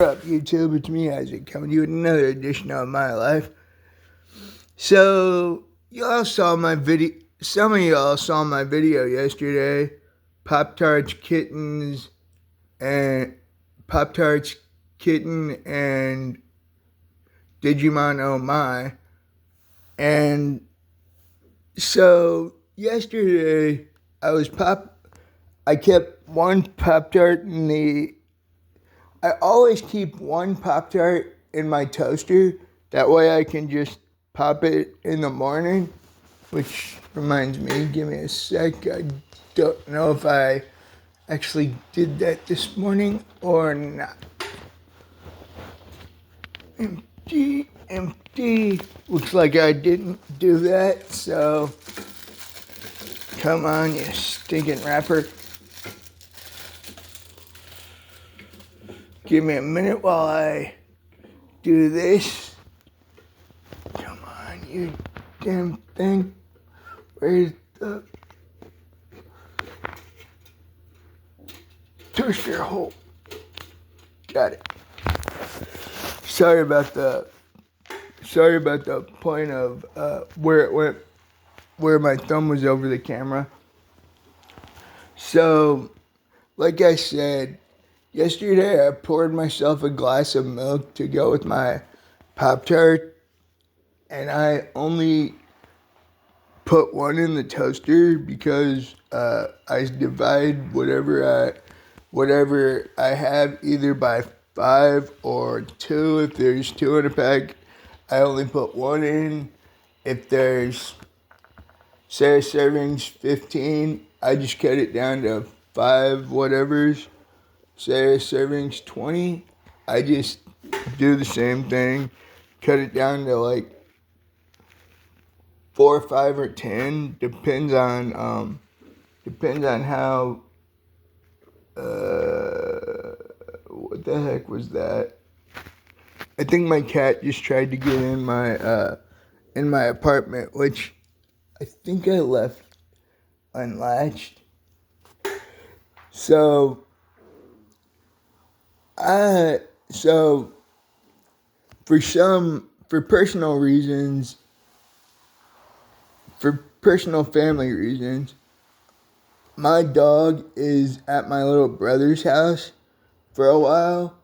What up, YouTube? It's me, Isaac, coming to you with another edition of My Life. So, y'all saw my video. Some of y'all saw my video yesterday. Pop Tarts kittens and Pop Tarts kitten and Digimon Oh My. And so yesterday I kept one Pop Tart in the. I always keep one Pop Tart in my toaster. That way I can just pop it in the morning. Which reminds me, give me a sec. I don't know if I actually did that this morning or not. Empty, empty. Looks like I didn't do that, so come on, you stinking wrapper. Give me a minute while I do this. Come on, you damn thing. Where's the toaster hole? Got it. Sorry about the point of where it went, where my thumb was over the camera. So, like I said, yesterday I poured myself a glass of milk to go with my Pop-Tart, and I only put one in the toaster because I divide whatever I have either by 5 or 2. If there's 2 in a pack, I only put 1 in. If there's, say, servings 15, I just cut it down to 5 whatevers. Say servings 20, I just do the same thing, cut it down to like 4, 5, or 10. Depends on how. What the heck was that? I think my cat just tried to get in my apartment, which I think I left unlatched. So for personal family reasons, my dog is at my little brother's house for a while,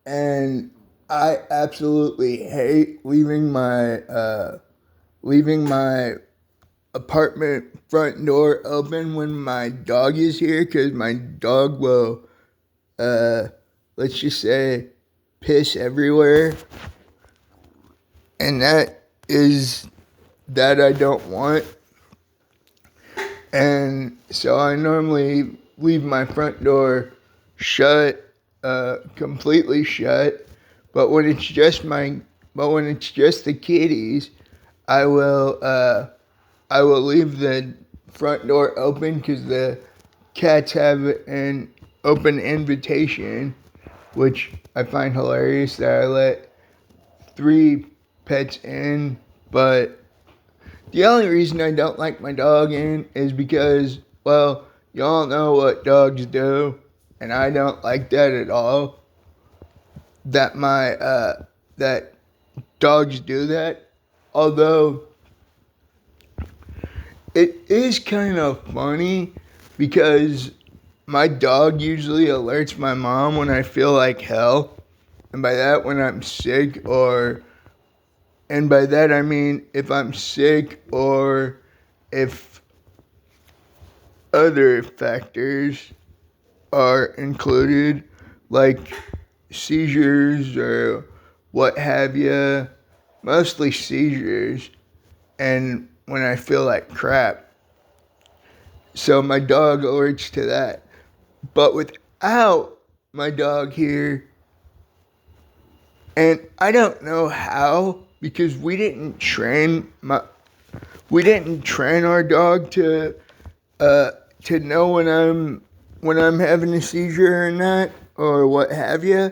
and I absolutely hate leaving my apartment front door open when my dog is here, because my dog will, let's just say, piss everywhere, and that I don't want. And so I normally leave my front door shut, completely shut. But when it's just the kitties, I will leave the front door open because the cats have an open invitation, which I find hilarious that I let 3 pets in. But the only reason I don't like my dog in is because, well, y'all know what dogs do, and I don't like that at all. That that dogs do that. Although it is kind of funny because my dog usually alerts my mom when I feel like hell, and by that when I'm sick, and by that I mean if I'm sick or if other factors are included, like seizures or what have you, mostly seizures, and when I feel like crap. So my dog alerts to that. But without my dog here, and I don't know how, because we didn't train our dog to know when I'm having a seizure or not, or what have you.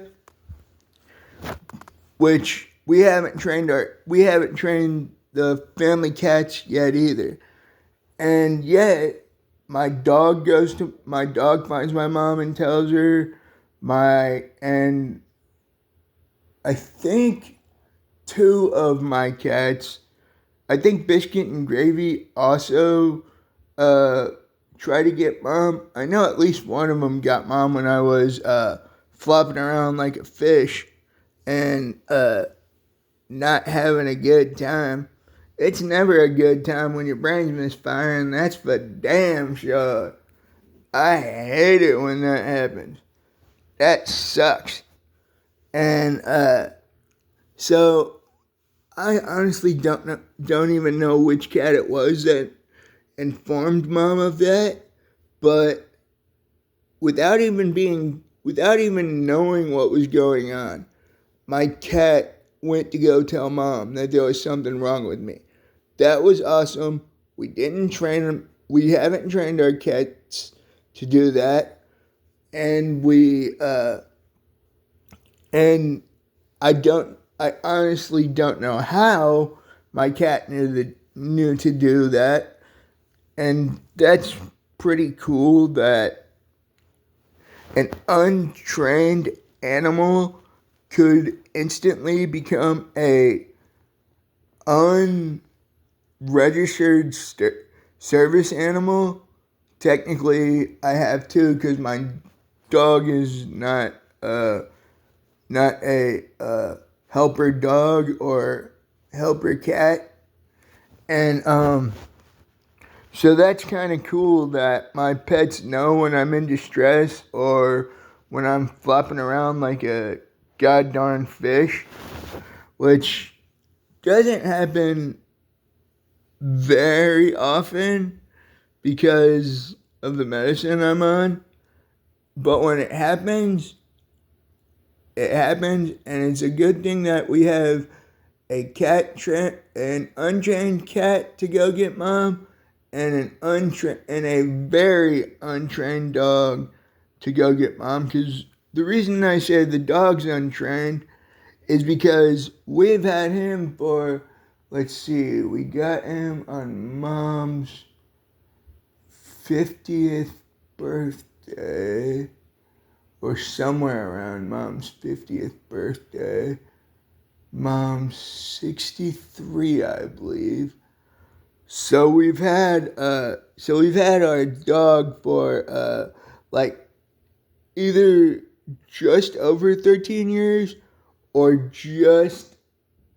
Which we haven't trained the family cats yet either. And yet my dog finds my mom and tells her, and I think two of my cats, I think Biscuit and Gravy also uh, try to get mom. I know at least one of them got mom when I was flopping around like a fish and not having a good time. It's never a good time when your brain's misfiring. That's for damn sure. I hate it when that happens. That sucks. And so I honestly don't even know which cat it was that informed mom of that, but without even knowing what was going on, my cat went to go tell mom that there was something wrong with me. That was awesome. We didn't train them. We haven't trained our cats to do that, and and I honestly don't know how my cat knew to do that, and that's pretty cool that an untrained animal could instantly become a unregistered service animal. Technically, I have two because my dog is not a helper dog or helper cat, and so that's kind of cool that my pets know when I'm in distress or when I'm flopping around like a goddamn fish, which doesn't happen very often because of the medicine I'm on. But when it happens, and it's a good thing that we have an untrained cat to go get mom, and a very untrained dog to go get mom. Because the reason I say the dog's untrained is because we've had him for, let's see, we got him on mom's 50th birthday, or somewhere around mom's 50th birthday. Mom's 63, I believe. So we've had our dog for like either just over 13 years or just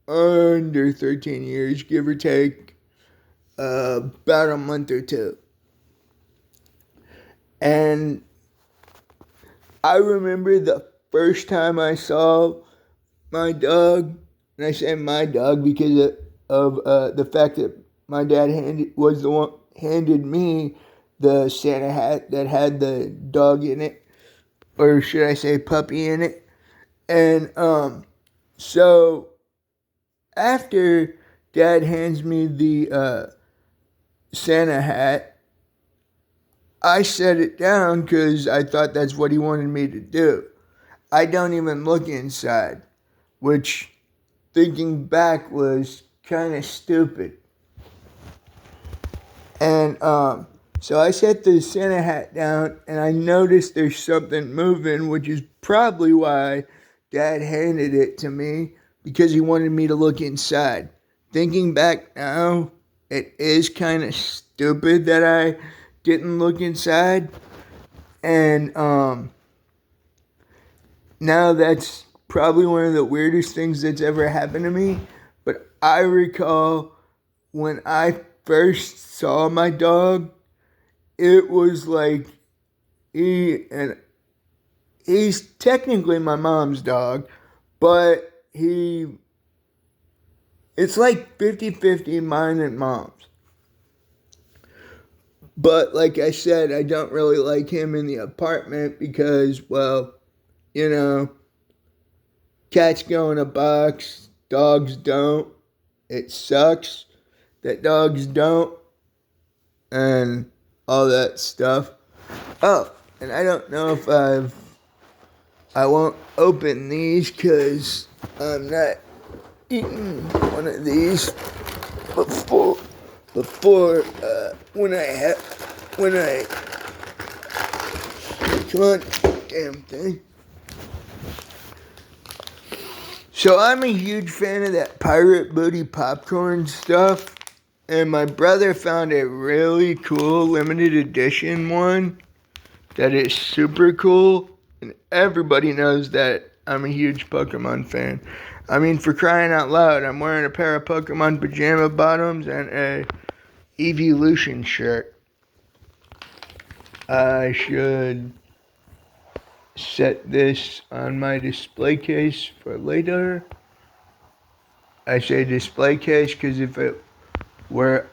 under 13 years, give or take about a month or two. And I remember the first time I saw my dog, and I say my dog because of the fact that my dad handed me the Santa hat that had the dog in it, or should I say puppy in it. And so after Dad hands me the Santa hat, I set it down because I thought that's what he wanted me to do. I don't even look inside, which, thinking back, was kind of stupid. And so I set the Santa hat down, and I noticed there's something moving, which is probably why Dad handed it to me, because he wanted me to look inside. Thinking back now, it is kind of stupid that I didn't look inside. And now that's probably one of the weirdest things that's ever happened to me. But I recall when I first saw my dog, it was like he's technically my mom's dog, but it's like 50-50 mine and mom's. But like I said, I don't really like him in the apartment because, well, you know, cats go in a box, dogs don't. It sucks that dogs don't, and all that stuff. Oh, and I don't know if I won't open these because I'm not eating one of these before when I come on, damn thing. So I'm a huge fan of that Pirate Booty popcorn stuff. And my brother found a really cool limited edition one that is super cool. And everybody knows that I'm a huge Pokemon fan. I mean, for crying out loud, I'm wearing a pair of Pokemon pajama bottoms and a Evolution shirt. I should set this on my display case for later. I say display case because if it were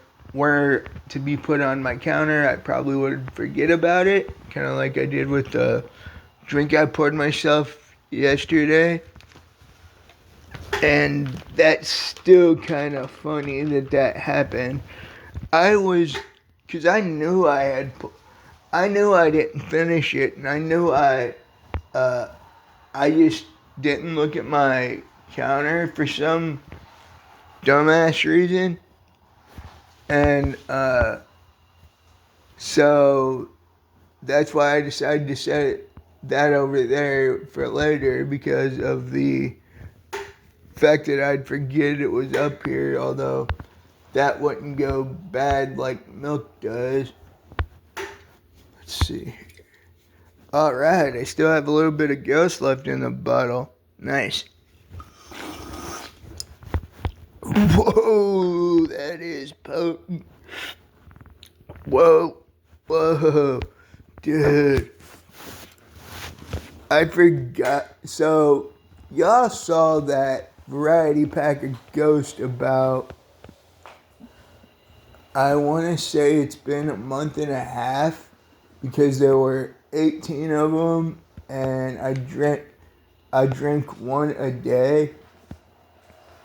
to be put on my counter, I probably would forget about it. Kind of like I did with the drink I poured myself yesterday. And that's still kind of funny that happened. Because I knew I didn't finish it, and I knew I just didn't look at my counter for some dumbass reason. And so that's why I decided to set that over there for later, because of the fact that I'd forget it was up here, although that wouldn't go bad like milk does. Let's see. Alright, I still have a little bit of Ghost left in the bottle. Nice. Whoa, that is potent. Whoa, dude. I forgot. So, y'all saw that variety pack of Ghost about, I want to say it's been a month and a half, because there were 18 of them, and I drank one a day.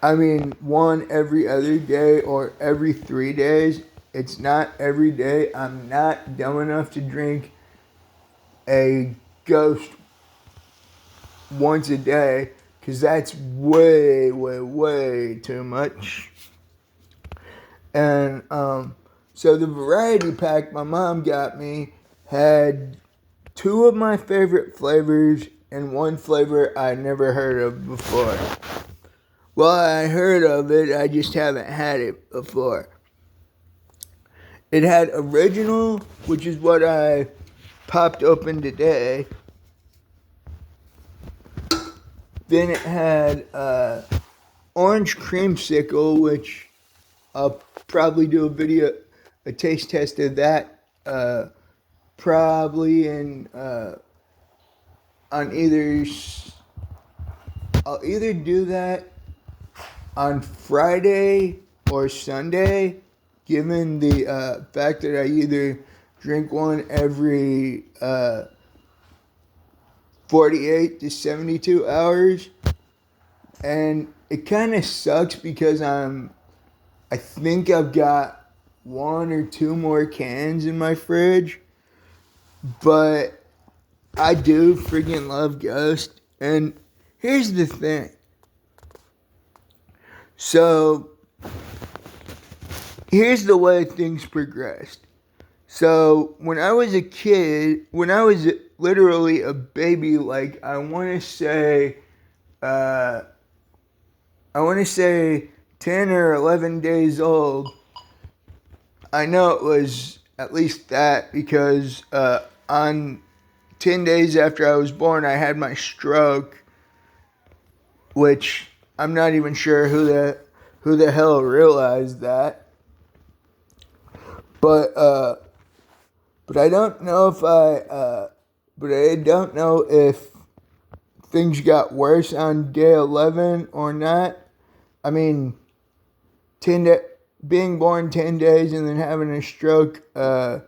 I mean, one every other day or every 3 days. It's not every day. I'm not dumb enough to drink a Ghost once a day, because that's way too much. And so the variety pack my mom got me had 2 of my favorite flavors and one flavor I never heard of before. Well, I heard of it, I just haven't had it before. It had original, which is what I popped open today. Then it had orange creamsicle, which I'll probably do a taste test of that, probably I'll either do that on Friday or Sunday, given the fact that I either drink one every 48 to 72 hours. And it kind of sucks because I think I've got 1 or 2 more cans in my fridge. But I do freaking love Ghost. And here's the thing. So, here's the way things progressed. So, when I was a kid, when I was literally a baby, like I want to say 10 or 11 days old. I know it was at least that, because on 10 days after I was born, I had my stroke, which I'm not even sure who the hell realized that. But I don't know if things got worse on day 11 or not. I mean, being born 10 days and then having a stroke 10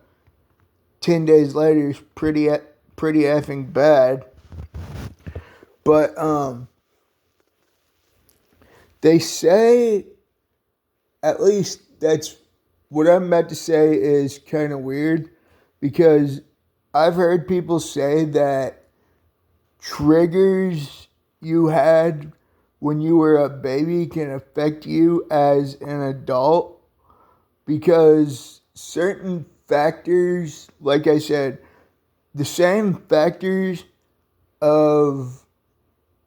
days later is pretty effing bad. But they say, at least that's what I'm about to say is kind of weird, because I've heard people say that triggers you had when you were a baby can affect you as an adult, because certain factors, like I said, the same factors of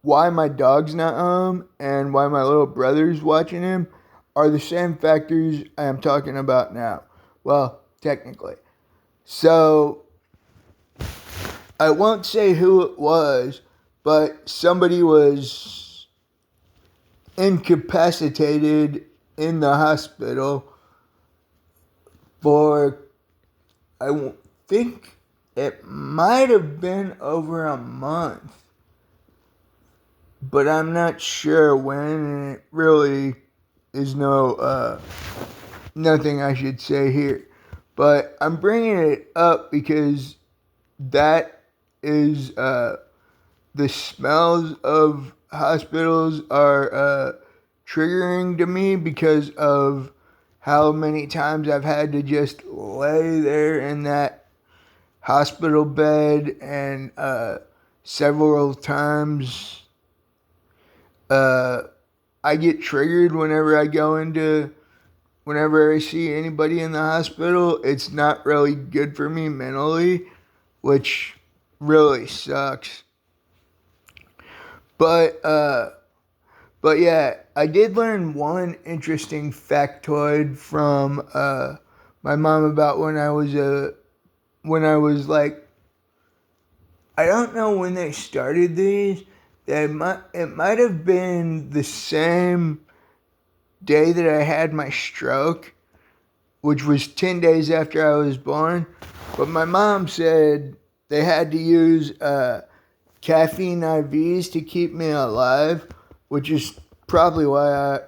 why my dog's not home and why my little brother's watching him are the same factors I am talking about now. Well, technically. So, I won't say who it was, but somebody was incapacitated in the hospital for, I think it might have been over a month, but I'm not sure when, and it really is nothing I should say here. But I'm bringing it up because that is, the smells of hospitals are triggering to me because of how many times I've had to just lay there in that hospital bed, and several times I get triggered whenever I see anybody in the hospital. It's not really good for me mentally, which really sucks. But yeah, I did learn one interesting factoid from my mom about when I was like, I don't know when they started these. It might have been the same day that I had my stroke, which was 10 days after I was born. But my mom said they had to use caffeine IVs to keep me alive, which is probably why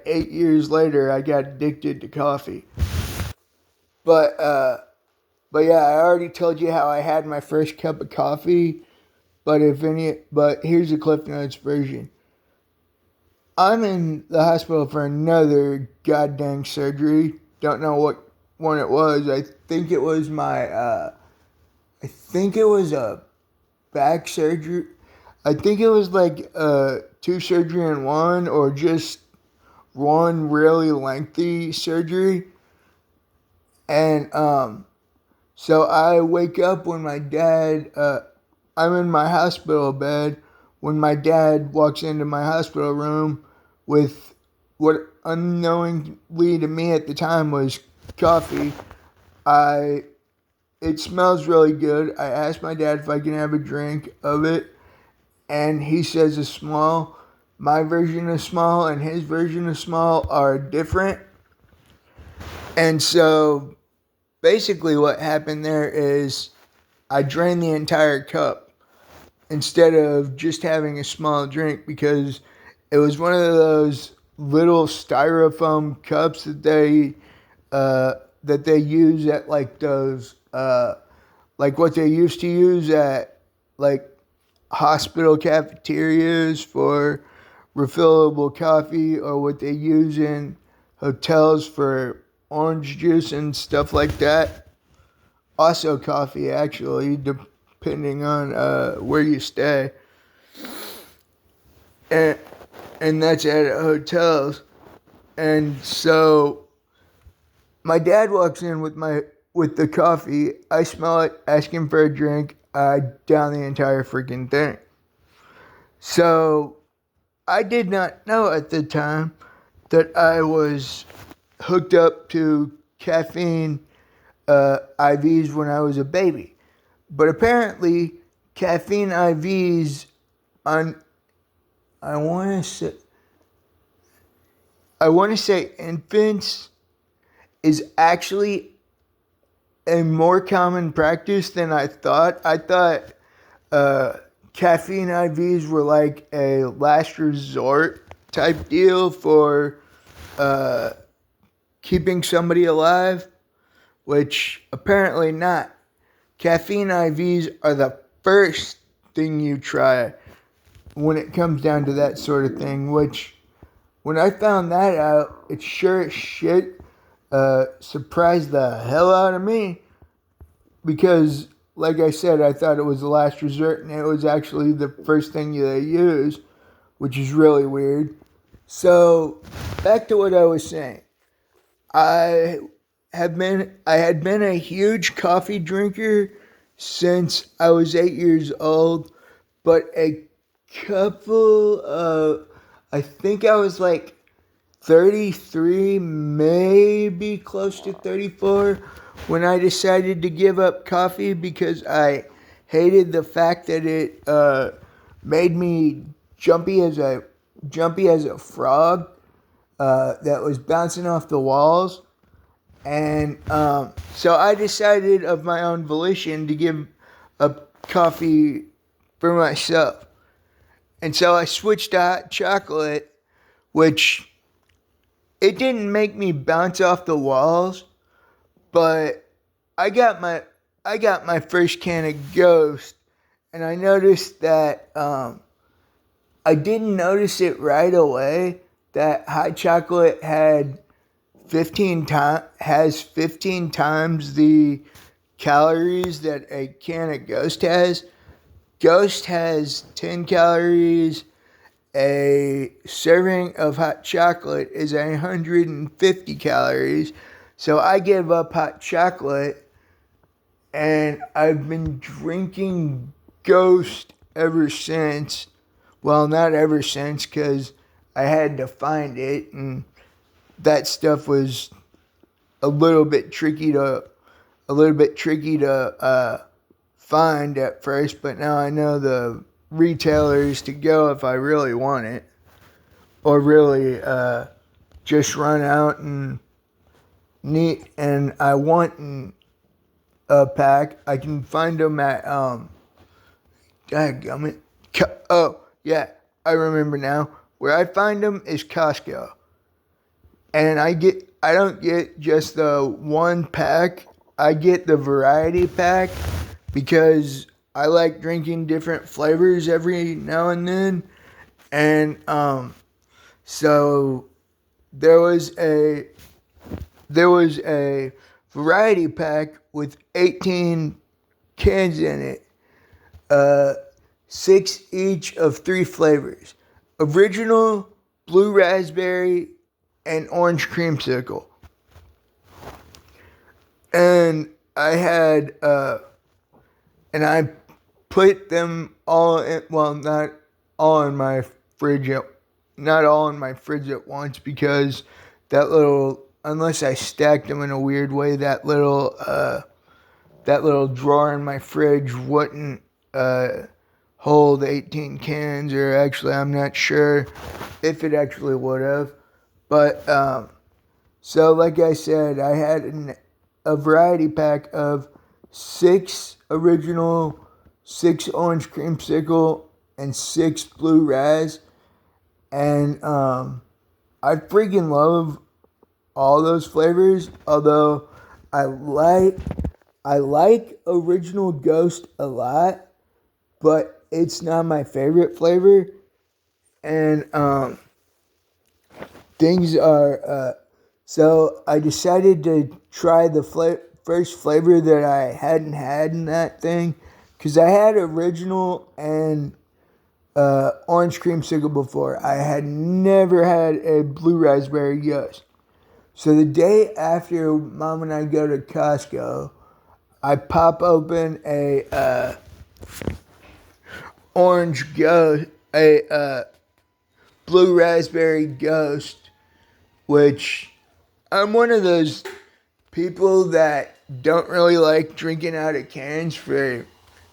8 years later I got addicted to coffee. But yeah, I already told you how I had my first cup of coffee. But here's the Cliff Notes version. I'm in the hospital for another goddamn surgery. Don't know what one it was. I think it was a back surgery. I think it was like two surgery in one, or just one really lengthy surgery. And so I wake up when my dad, I'm in my hospital bed when my dad walks into my hospital room with what unknowingly to me at the time was coffee. It smells really good. I asked my dad if I can have a drink of it, and he says a small. My version of small and his version of small are different. And so basically what happened there is I drained the entire cup instead of just having a small drink, because it was one of those little styrofoam cups that they use at like those like what they used to use at like hospital cafeterias for refillable coffee, or what they use in hotels for orange juice and stuff like that. Also coffee, actually, depending on where you stay. And that's at hotels. And so my dad walks in with the coffee. I smell it, ask him for a drink. I down the entire freaking thing. So I did not know at the time that I was hooked up to caffeine IVs when I was a baby. But apparently, caffeine IVs on, I want to say infants is actually a more common practice than I thought. I thought caffeine IVs were like a last resort type deal for keeping somebody alive, which apparently not. Caffeine IVs are the first thing you try when it comes down to that sort of thing, which when I found that out, it sure as shit surprised the hell out of me, because like I said, I thought it was the last resort, and it was actually the first thing they use, which is really weird. So back to what I was saying. I had been a huge coffee drinker since I was 8 years old, but a couple of, I think I was like 33, maybe close to 34, when I decided to give up coffee because I hated the fact that it made me jumpy as a frog that was bouncing off the walls. And so I decided of my own volition to give up coffee for myself. And so I switched to hot chocolate, which it didn't make me bounce off the walls, but I got my first can of Ghost, and I noticed that I didn't notice it right away that hot chocolate had 15 times the calories that a can of Ghost has. Ghost has 10 calories. A serving of hot chocolate is 150 calories. So I gave up hot chocolate, and I've been drinking Ghost ever since. Well, not ever since, because I had to find it, and that stuff was a little bit tricky to find at first, but now I know the retailers to go if I really want it, or really just run out and I want a pack. I can find them at dadgummit. Oh yeah, I remember now. Where I find them is Costco, and I don't get just the one pack. I get the variety pack because I like drinking different flavors every now and then. And so there was a variety pack with 18 cans in it, 6 each of 3 flavors: original, blue raspberry, and orange creamsicle. And I had and I put them all in, well, not all in my fridge at once, because that little, unless I stacked them in a weird way, that little drawer in my fridge wouldn't hold 18 cans, or actually I'm not sure if it actually would have. But so like I said, I had a variety pack of 6 original, 6 orange creamsicle, and 6 blue raz. And I freaking love all those flavors. Although I like original Ghost a lot, but it's not my favorite flavor. And things are so I decided to try the first flavor that I hadn't had in that thing, because I had original and orange creamsicle before. I had never had a blue raspberry Ghost. So the day after Mom and I go to Costco, I pop open a orange Ghost, a blue raspberry Ghost, which I'm one of those people that don't really like drinking out of cans for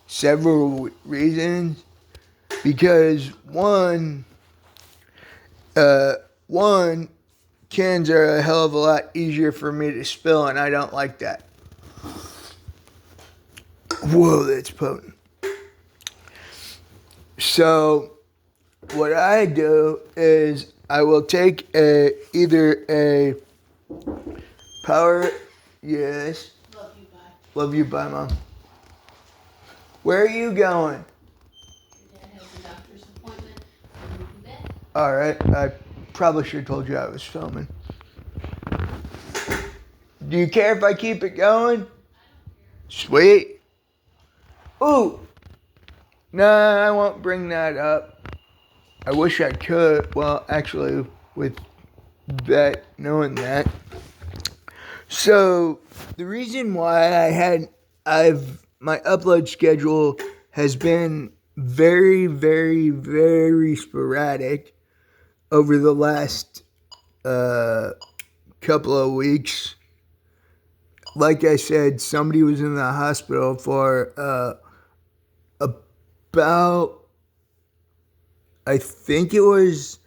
several reasons. Because one, cans are a hell of a lot easier for me to spill, and I don't like that. Whoa, that's potent. So what I do is I will take either a power, yes. Love you, bye. Love you, bye, Mom. Where are you going? Your dad has a doctor's appointment. I'm in bed. All right, I probably should have told you I was filming. Do you care if I keep it going? Sweet. Ooh. Nah, I won't bring that up. I wish I could. Well, actually, with that, knowing that. So, the reason why my upload schedule has been very, very, very sporadic over the last couple of weeks. Like I said, somebody was in the hospital for about, I think it was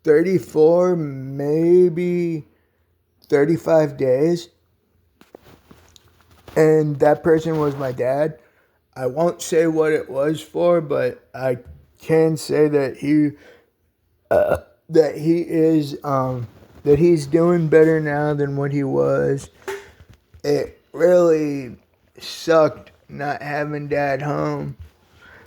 34, maybe 35 days. And that person was my dad. I won't say what it was for, but I can say that he's doing better now than what he was. It really sucked not having dad home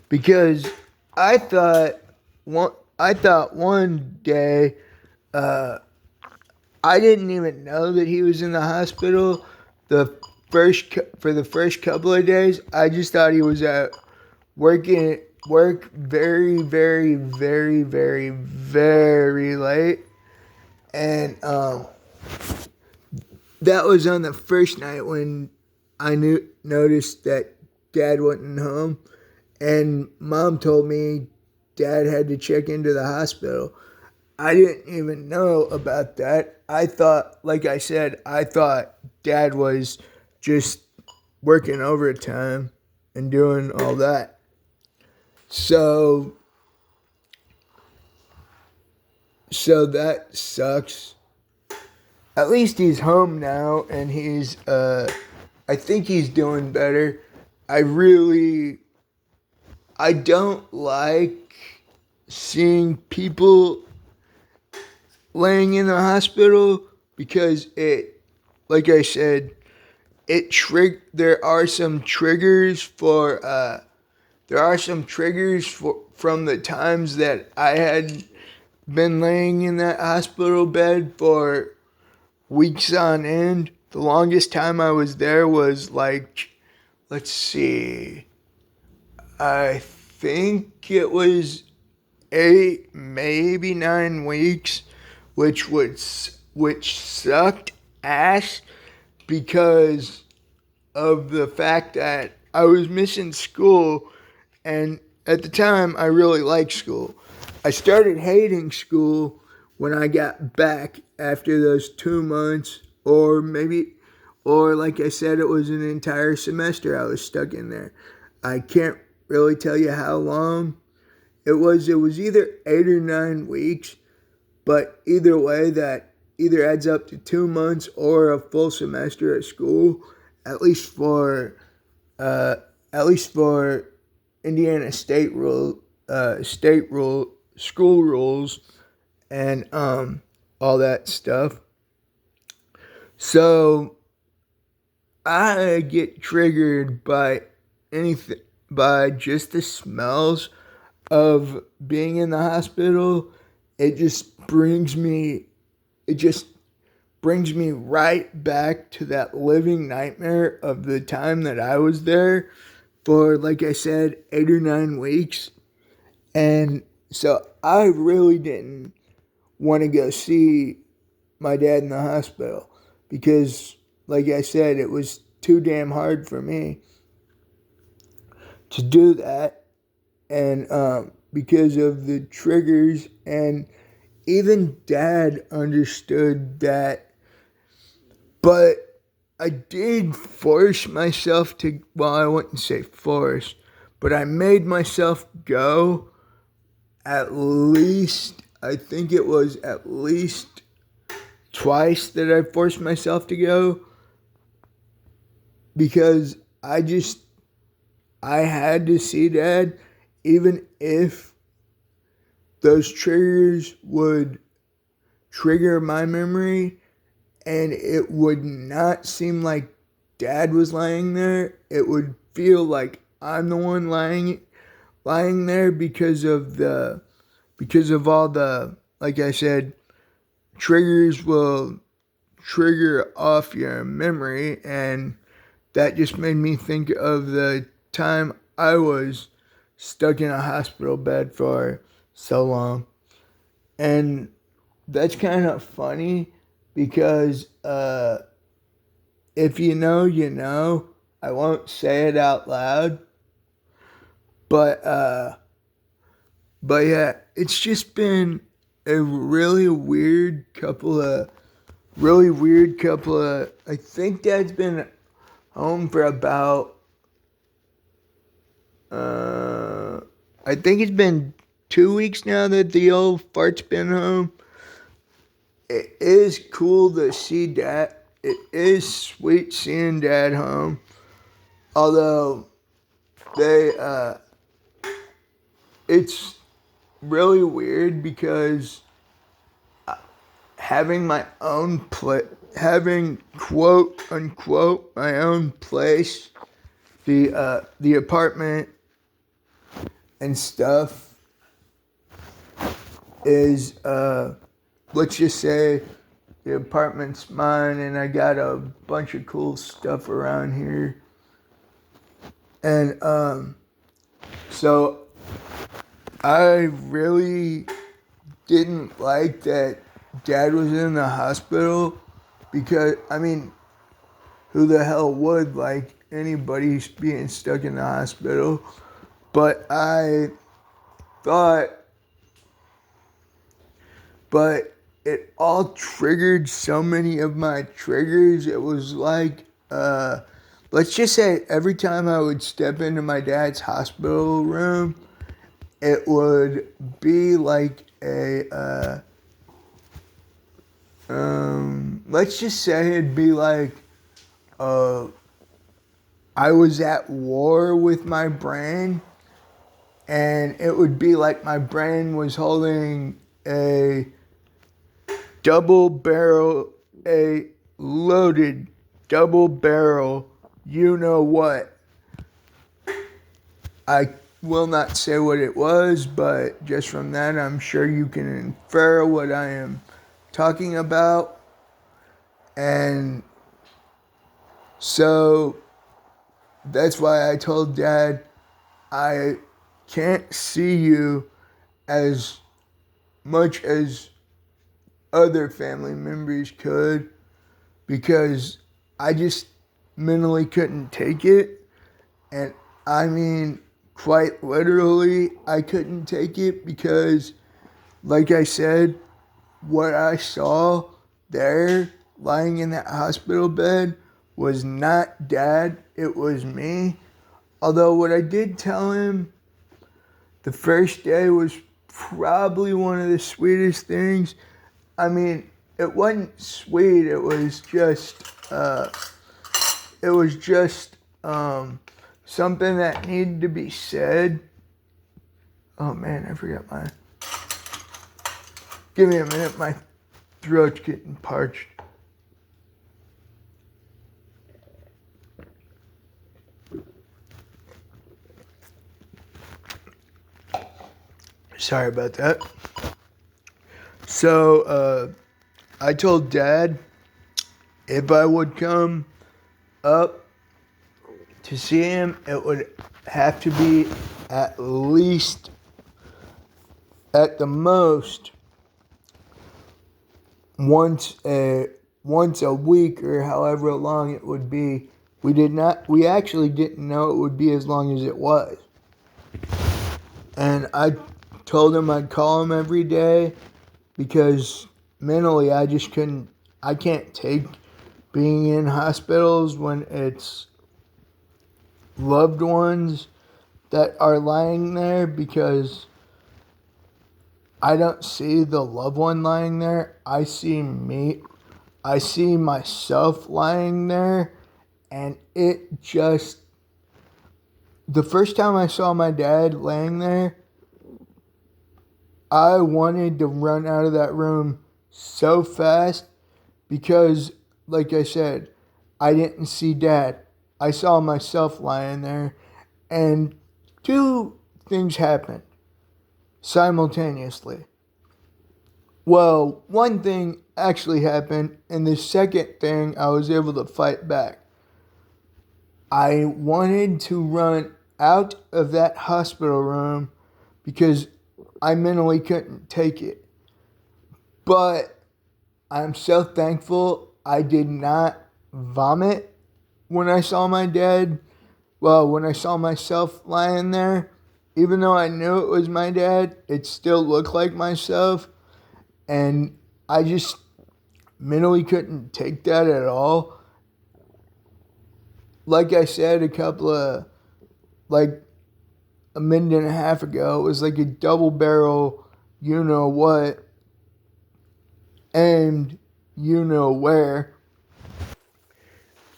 because I thought one day I didn't even know that he was in the hospital. For the first couple of days, I just thought he was at work very, very, very, very, very late, and that was on the first night when I noticed that dad wasn't home, and mom told me dad had to check into the hospital. I didn't even know about that. I thought, like I said, I thought dad was just working overtime and doing all that. So that sucks. At least he's home now and I think he's doing better. I don't like seeing people laying in the hospital because like I said, there are some triggers from the times that I had been laying in that hospital bed for weeks on end. The longest time I was there was like, let's see, I think it was 8, maybe 9 weeks, which sucked ass because of the fact that I was missing school, and at the time I really liked school. I started hating school when I got back after those 2 months, or like I said, it was an entire semester I was stuck in there. I can't really tell you how long it was. It was either 8 or 9 weeks, but either way, that either adds up to 2 months or a full semester at school, at least for Indiana state school rules, and all that stuff. So I get triggered by anything, by just the smells of being in the hospital. It just brings me right back to that living nightmare of the time that I was there for, like I said, 8 or 9 weeks. And so I really didn't want to go see my dad in the hospital because, like I said, it was too damn hard for me to do that. And because of the triggers, and even dad understood that, but I did force myself to, well, I wouldn't say force, but I made myself go at least, I think it was at least twice that I forced myself to go, because I had to see dad, even if those triggers would trigger my memory and it would not seem like dad was lying there. It would feel like I'm the one lying there because of all the, like I said, triggers will trigger off your memory, and that just made me think of the time I was stuck in a hospital bed for so long. And that's kind of funny because if you know, you know. I won't say it out loud, But but yeah, it's just been a really weird couple of. I think Dad's been home for about. I think it's been 2 weeks now that the old fart's been home. It is cool to see Dad. It is sweet seeing Dad home. Although they, it's really weird because having my own having quote unquote my own place, the apartment and stuff is let's just say the apartment's mine and I got a bunch of cool stuff around here. And so I really didn't like that Dad was in the hospital because, I mean, who the hell would like anybody being stuck in the hospital? But but it all triggered so many of my triggers. It was like, let's just say every time I would step into my dad's hospital room, it would be like let's just say it'd be like, I was at war with my brain, and it would be like my brain was holding a loaded double barrel, you know what. I will not say what it was, but just from that, I'm sure you can infer what I am talking about. And so that's why I told Dad, I can't see you as much as other family members could, because I just mentally couldn't take it. And I mean, quite literally, I couldn't take it because, like I said, what I saw there lying in that hospital bed was not Dad, it was me. Although what I did tell him the first day was probably one of the sweetest things. I mean, it wasn't sweet, it was just something that needed to be said. Oh man, I forgot my. Give me a minute, my throat's getting parched. Sorry about that. So, I told Dad if I would come up to see him, it would have to be at least, at the most, once a week or however long it would be. We actually didn't know it would be as long as it was. And I told him I'd call him every day because mentally I can't take being in hospitals when it's loved ones that are lying there, because I don't see the loved one lying there. I see myself lying there, and it just, the first time I saw my dad laying there, I wanted to run out of that room so fast because, like I said, I didn't see Dad. I saw myself lying there, and two things happened simultaneously. Well, one thing actually happened, and the second thing I was able to fight back. I wanted to run out of that hospital room because I mentally couldn't take it. But I'm so thankful I did not vomit when I saw my dad. Well, when I saw myself lying there, even though I knew it was my dad, it still looked like myself. And I just mentally couldn't take that at all. Like I said, like a minute and a half ago, it was like a double barrel, you know what, and you know where.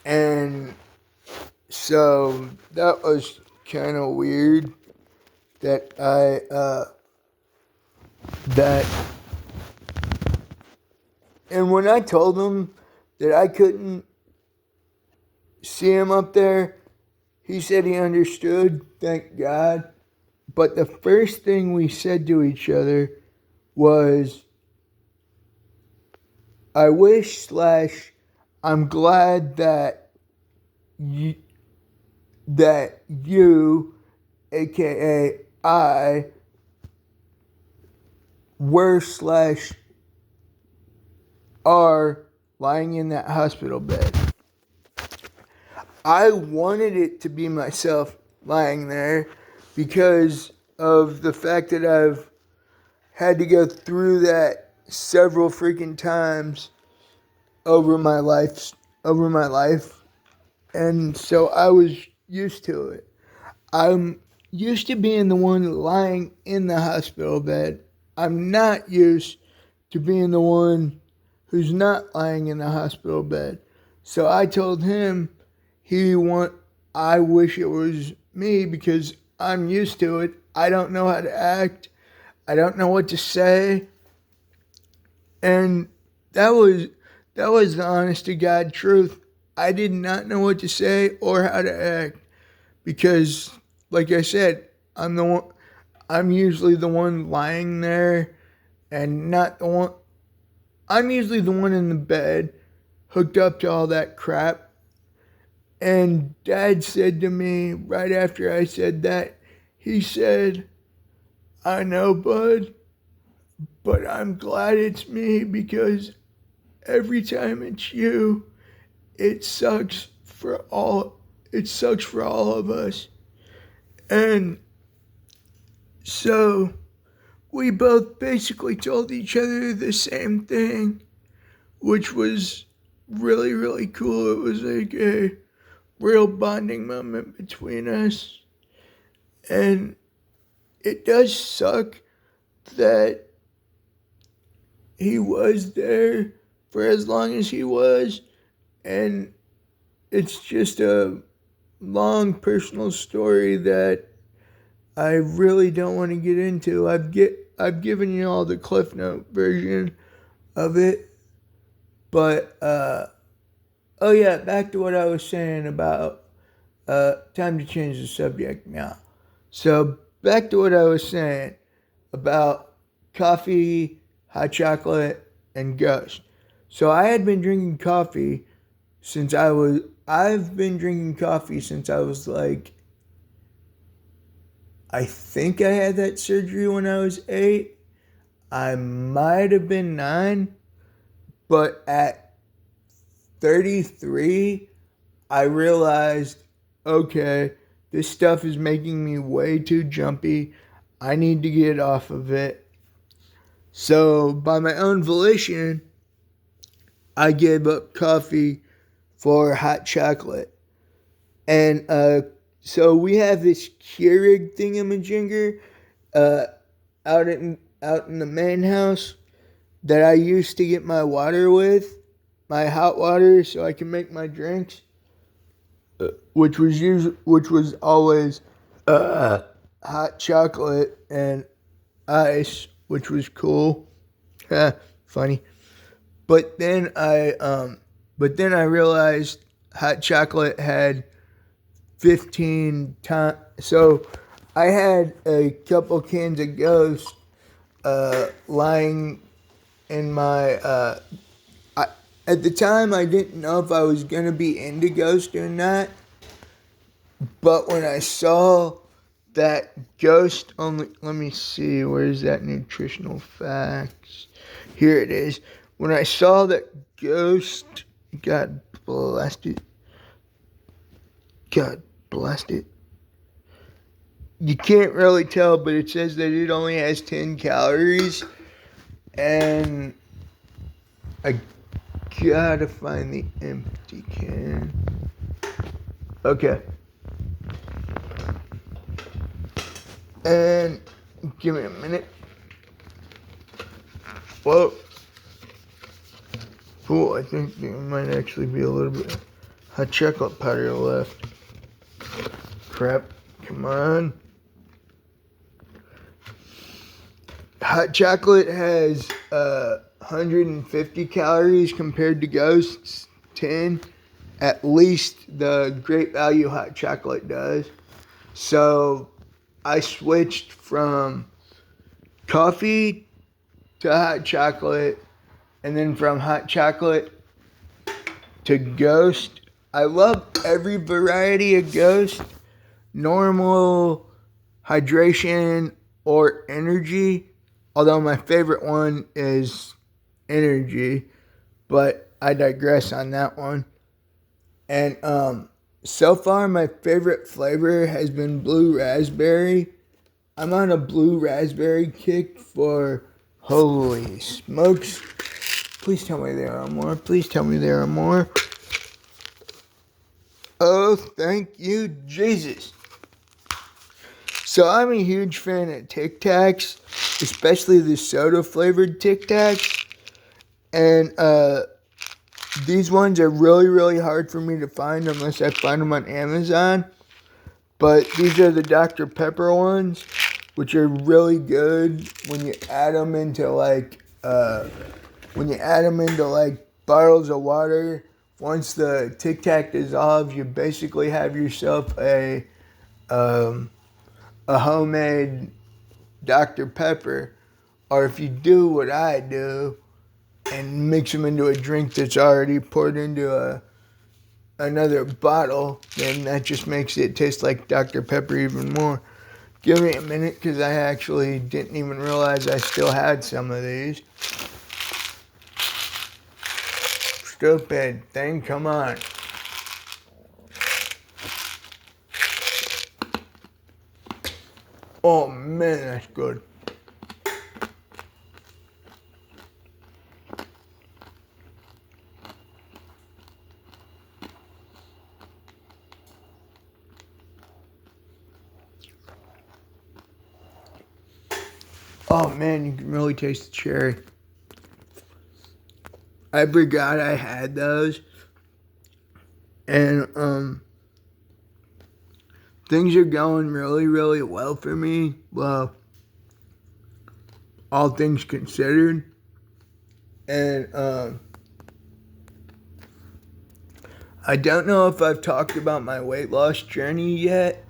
And so that was kind of weird that that, and when I told him that I couldn't see him up there, he said he understood, thank God. But the first thing we said to each other was, I wish slash I'm glad that you, aka I, were slash are lying in that hospital bed. I wanted it to be myself lying there because of the fact that I've had to go through that several freaking times over my life, and so I was used to it. I'm used to being the one lying in the hospital bed. I'm not used to being the one who's not lying in the hospital bed. So I told him I wish it was me because I'm used to it. I don't know how to act. I don't know what to say. And that was the honest to God truth. I did not know what to say or how to act because, like I said, I'm usually the one lying there and not the one. I'm usually the one in the bed hooked up to all that crap. And Dad said to me right after I said that, he said, I know, bud, but I'm glad it's me because every time it's you, it sucks for all of us. And so we both basically told each other the same thing, which was really, really cool. It was like a real bonding moment between us. And it does suck that he was there for as long as he was. And it's just a long personal story that I really don't want to get into. I've given you all the Cliff Note version of it. But oh yeah, back to what I was saying about time to change the subject now. So back to what I was saying about coffee, hot chocolate, and Ghost. So I've been drinking coffee since I was like, I think I had that surgery when I was 8. I might have been 9, but at 33, I realized, okay, this stuff is making me way too jumpy. I need to get off of it. So, by my own volition, I gave up coffee for hot chocolate. And so we have this Keurig thingamajigger out in the main house that I used to get my water with, my hot water, so I can make my drinks, which was always hot chocolate and ice, which was cool. Funny. But then I realized hot chocolate had 15 times. So I had a couple cans of Ghost lying in my. At the time, I didn't know if I was gonna be into Ghost or not. But when I saw that Ghost only, let me see, where's that nutritional facts? Here it is. When I saw that Ghost, God bless it. you can't really tell, but it says that it only has 10 calories. And I gotta find the empty can. Okay. And give me a minute. Whoa. Cool, I think there might actually be a little bit of hot chocolate powder left. Crap. Come on. Hot chocolate has 150 calories compared to Ghost's 10. At least the Great Value hot chocolate does. So I switched from coffee to hot chocolate, and then from hot chocolate to Ghost. I love every variety of Ghost. Normal, hydration, or energy. Although my favorite one is energy, but I digress on that one. And so far my favorite flavor has been blue raspberry. I'm on a blue raspberry kick for holy smokes. Please tell me there are more. Please tell me there are more. Oh, thank you, Jesus. So I'm a huge fan of Tic Tacs, especially the soda flavored Tic Tacs. And these ones are really, really hard for me to find unless I find them on Amazon. But these are the Dr. Pepper ones, which are really good when you add them into like bottles of water. Once the Tic Tac dissolves, you basically have yourself a homemade Dr. Pepper. Or if you do what I do and mix them into a drink that's already poured into another bottle, then that just makes it taste like Dr. Pepper even more. Give me a minute, because I actually didn't even realize I still had some of these. Stupid thing, come on. Oh man, that's good. Oh man, you can really taste the cherry. I forgot I had those. And things are going really, really well for me. Well, all things considered. And I don't know if I've talked about my weight loss journey yet.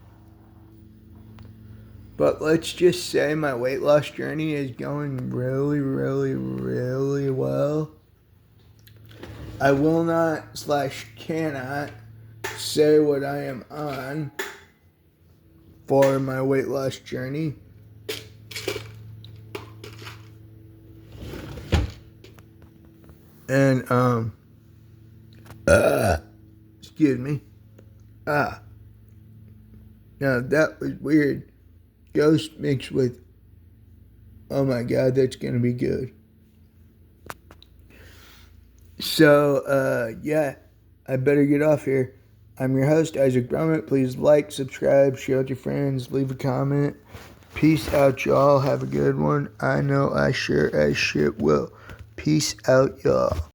But let's just say my weight loss journey is going really, really, really well. I will not / cannot say what I am on for my weight loss journey. And excuse me. Now that was weird. Ghost mixed with, oh my God, that's gonna be good. So, yeah, I better get off here. I'm your host, Isaac Brummett. Please like, subscribe, share with your friends, leave a comment. Peace out, y'all. Have a good one. I know I sure as shit will. Peace out, y'all.